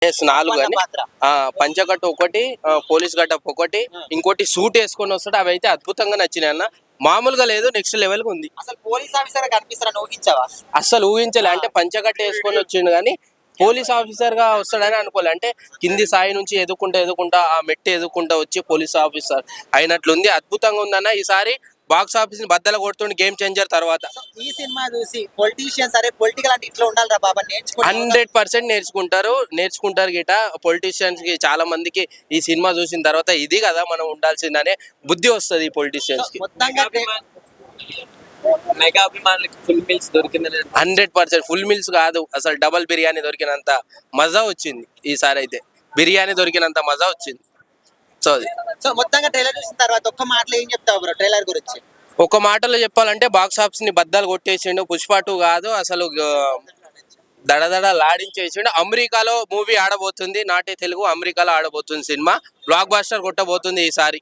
నాలుగు అని పంచగట్టు ఒకటి, పోలీస్ గడ్డప్ ఒకటి, ఇంకోటి సూట్ వేసుకొని వస్తాడు. అవి అయితే అద్భుతంగా నచ్చినాయి అన్న. మామూలుగా లేదు, నెక్స్ట్ లెవెల్ గా ఉంది. అసలు పోలీస్ ఆఫీసర్ కనిపిస్తారని ఊహించావా? అస్సలు ఊహించలే. అంటే పంచగట్ట వేసుకొని వచ్చిండు కానీ పోలీస్ ఆఫీసర్ గా వస్తాడని అనుకోలే. అంటే కింది స్థాయి నుంచి ఎదుకుంటా ఆ మెట్టి ఎదుకుంటా వచ్చి పోలీస్ ఆఫీసర్ అయినట్లుంది. అద్భుతంగా ఉందన్న. ఈసారి బాక్స్ ఆఫీస్ ని బద్దలు కొడుతుండే గేమ్ చేంజర్ తర్వాత. ఈ సినిమా చూసి పొలిటీషియన్స్ అరే పొలిటికల్ అంటే ఇట్లా ఉండాలి రా బాబా నేర్చుకుంటారు. 100% నేర్చుకుంటారు గిట. పొలిటీషియన్స్ కి చాలా మందికి ఈ సినిమా చూసిన తర్వాత ఇది కదా మనం ఉండాల్సిందనే బుద్ధి వస్తుంది ఈ పొలిటీషియన్స్ కి. మొత్తంగా మెగా అభిమానులకి ఫుల్ మీల్స్ దొరికిందని 100% ఫుల్ మీల్స్ కాదు, అసలు డబల్ బిర్యానీ దొరికినంత మజా వచ్చింది. ఈసారి అయితే బిర్యానీ దొరికినంత మజా వచ్చింది. సో అది మొత్తంగా ట్రైలర్ చూసిన తర్వాత ఒక్క మాటలో ఏం చెప్తావు బ్రో ట్రైలర్ గురించి? ఒక మాటలో చెప్పాలంటే బాక్స్ ఆఫీస్ ని బద్దలు కొట్టేసిండు. పుష్ప 2 కాదు అసలు దడదడ లాడించేసిండు. అమెరికాలో మూవీ ఆడబోతుంది, నాటే తెలుగు అమెరికాలో ఆడబోతుంది సినిమా. బ్లాక్ బాస్టర్ కొట్టబోతుంది ఈసారి.